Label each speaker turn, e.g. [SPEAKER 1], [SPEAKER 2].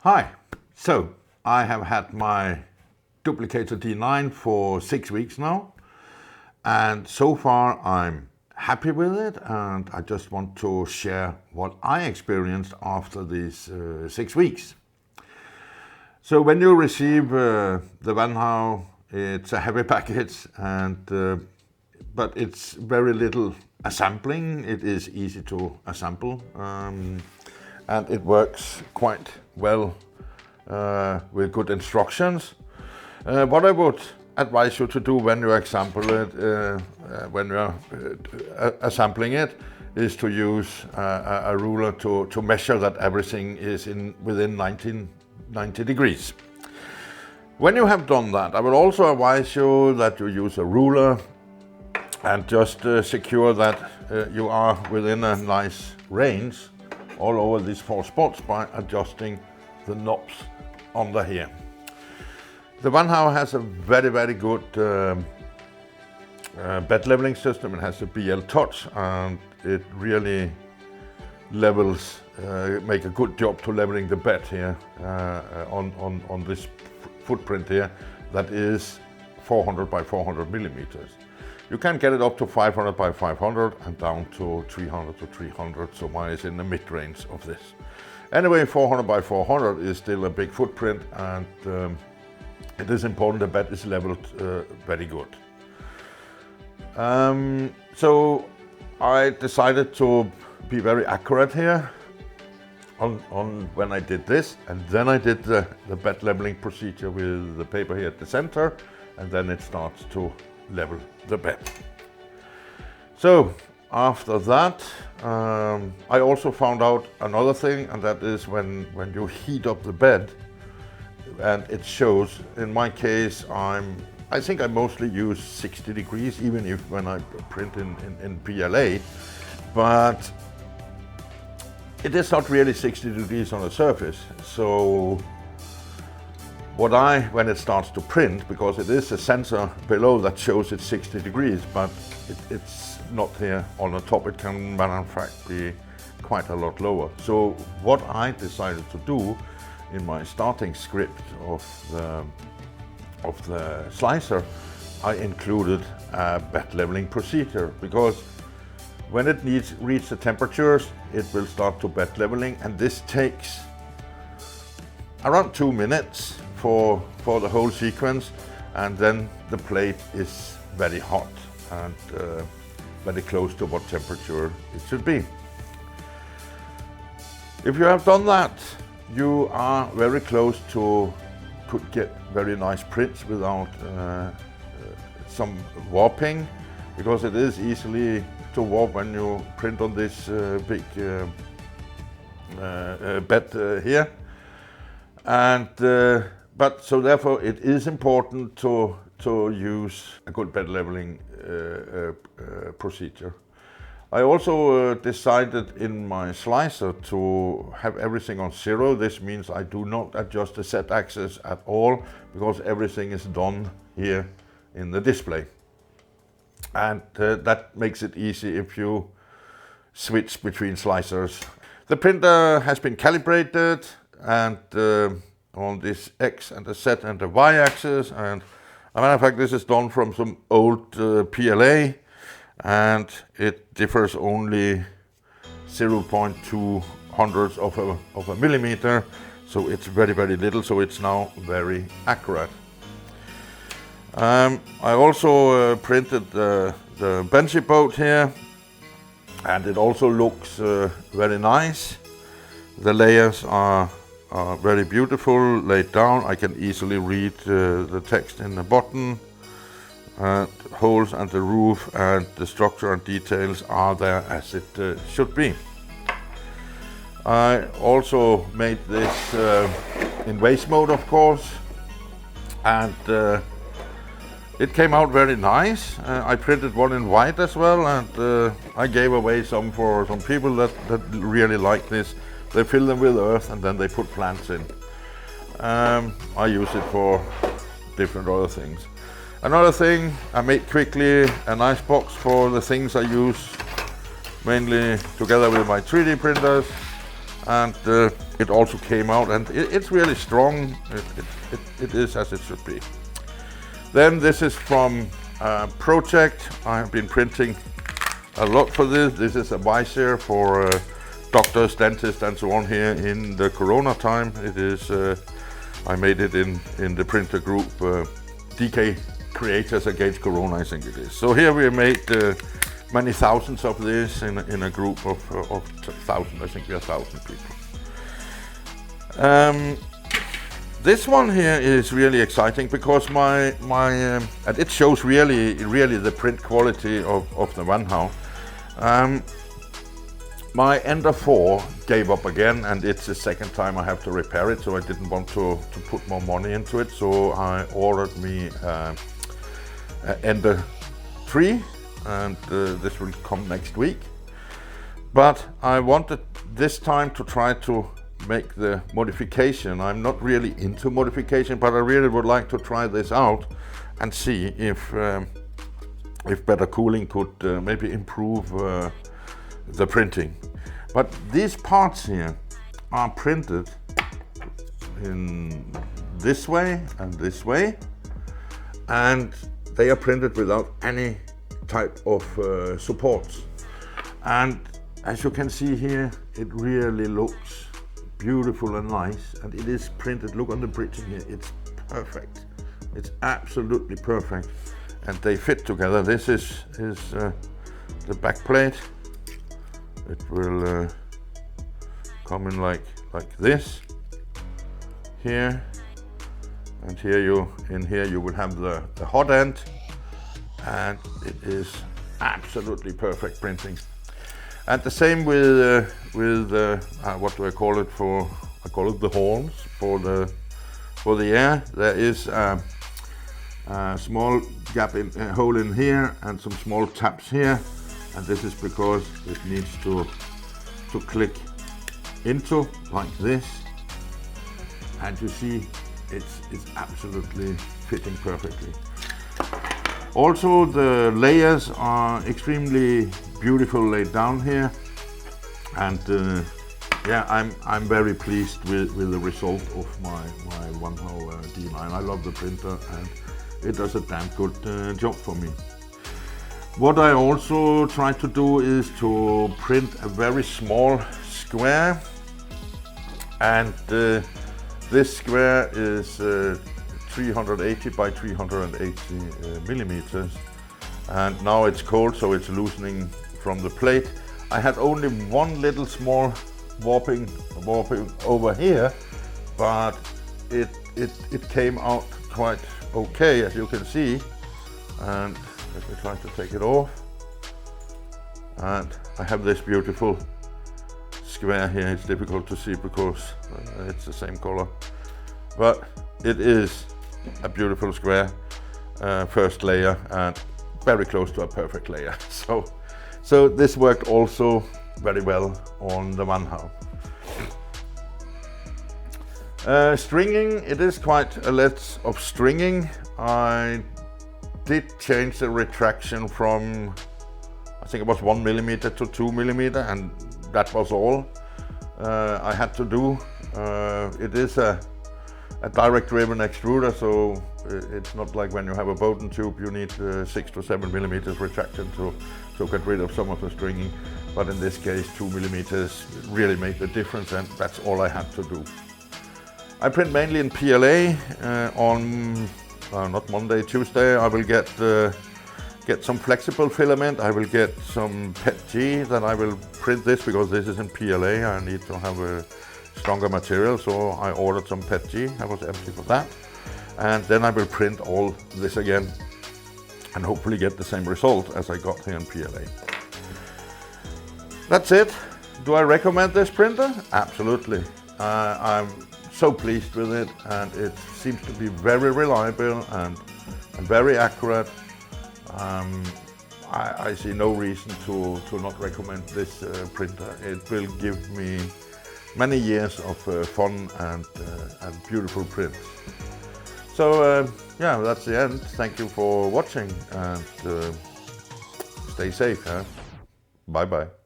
[SPEAKER 1] Hi, so I have had my Duplicator D9 for 6 weeks now, and so far I'm happy with it, and I just want to share what I experienced after these 6 weeks. So when you receive the Wanhao, it's a heavy package, and but it's very little assembling. It is easy to assemble, and it works quite well with good instructions. What I would advise you to do when you assemble it, when you're assembling it, is to use a ruler to measure that everything is within 90 degrees. When you have done that, I will also advise you that you use a ruler and just secure that you are within a nice range all over these 4 spots by adjusting the knobs under here. The Wanhao has a very good bed leveling system. It has a BL touch, and it really levels, make a good job to leveling the bed here on this footprint here that is 400 by 400 millimeters. You can get it up to 500 by 500 and down to 300 to 300, so mine is in the mid-range of this. Anyway, 400 by 400 is still a big footprint, and it is important the bed is leveled very good. So I decided to be very accurate here on when I did this, and then I did the bed leveling procedure with the paper here at the center, and then it starts to level the bed. So after that, I also found out another thing, and that is when you heat up the bed, and it shows. In my case, I think I mostly use 60 degrees, even if when I print in PLA, but it is not really 60 degrees on the surface. So when it starts to print, because it is a sensor below that shows it's 60 degrees, but it's not here on the top. It can, in fact, be quite a lot lower. So what I decided to do in my starting script of the slicer, I included a bed leveling procedure, because when it reach the temperatures, it will start to bed leveling, and this takes around 2 minutes for the whole sequence, and then the plate is very hot and very close to what temperature it should be. If you have done that, you are very close to could get very nice prints without some warping, because it is easily to warp when you print on this big bed here. And but so therefore it is important to use a good bed leveling procedure. I also decided in my slicer to have everything on 0. This means I do not adjust the Z axis at all, because everything is done here in the display. And that makes it easy if you switch between slicers. The printer has been calibrated, and on this X and the Z and the Y axis, and as a matter of fact, this is done from some old PLA, and it differs only 0.2 hundredths of a millimeter, so it's very little, so it's now very accurate. I also printed the Benchy boat here, and it also looks very nice. The layers are very beautiful laid down. I can easily read the text in the bottom. Holes and the roof and the structure and details are there as it should be. I also made this in waste mode, of course, and it came out very nice. I printed one in white as well, and I gave away some for some people that really like this. They fill them with earth and then they put plants in. I use it for different other things. Another thing, I made quickly a nice box for the things I use mainly together with my 3D printers. and it also came out, and it's really strong. It is as it should be. Then this is from a project. I have been printing a lot for this. This is a visor for doctors, dentists, and so on here in the Corona time. It is. I made it in the printer group DK Creators Against Corona, I think it is. So here we made many thousands of this in a group of thousands. I think we are 1,000 people. This one here is really exciting because and it shows really the print quality of the Wanhao. My Ender 4 gave up again, and it's the second time I have to repair it, so I didn't want to put more money into it, so I ordered me Ender 3, and this will come next week. But I wanted this time to try to make the modification. I'm not really into modification, but I really would like to try this out and see if better cooling could maybe improve the printing. But these parts here are printed in this way, and they are printed without any type of supports. And as you can see here, it really looks beautiful and nice, and it is printed. Look on the bridging here, it's perfect. It's absolutely perfect, and they fit together. This is the back plate. It will come in like this here, and here you will have the hot end, and it is absolutely perfect printing. And the same with what do I call it? I call it the horns for the air. There is a small gap hole in here and some small taps here. And this is because it needs to click into like this, and you see it's absolutely fitting perfectly. Also, the layers are extremely beautiful laid down here, and yeah, I'm very pleased with the result of my Wanhao D9. I love the printer, and it does a damn good job for me. What I also try to do is to print a very small square, and this square is 380 by 380 millimeters, and now it's cold, so it's loosening from the plate. I had only one little small warping over here, but it came out quite okay, as you can see. And let me try to take it off, and I have this beautiful square here. It's difficult to see because it's the same color, but it is a beautiful square, first layer, and very close to a perfect layer. So this worked also very well on the Wanhao. Stringing, it is quite a lot of stringing. I did change the retraction from, I think it was 1 millimeter to 2 millimeter, and that was all I had to do. It is a direct driven extruder, so it's not like when you have a Bowden tube you need 6 to 7 millimeters retraction to get rid of some of the stringing, but in this case 2 millimeters really made the difference, and that's all I had to do. I print mainly in PLA. On not Monday, Tuesday, I will get some flexible filament. I will get some PETG that I will print this, because this is in PLA. I need to have a stronger material, so I ordered some PETG. I was empty for that. And then I will print all this again and hopefully get the same result as I got here in PLA. That's it. Do I recommend this printer? Absolutely. I'm so pleased with it, and it seems to be very reliable and very accurate. I see no reason to not recommend this printer. It will give me many years of fun and beautiful prints. So yeah, that's the end. Thank you for watching, and stay safe. Bye bye.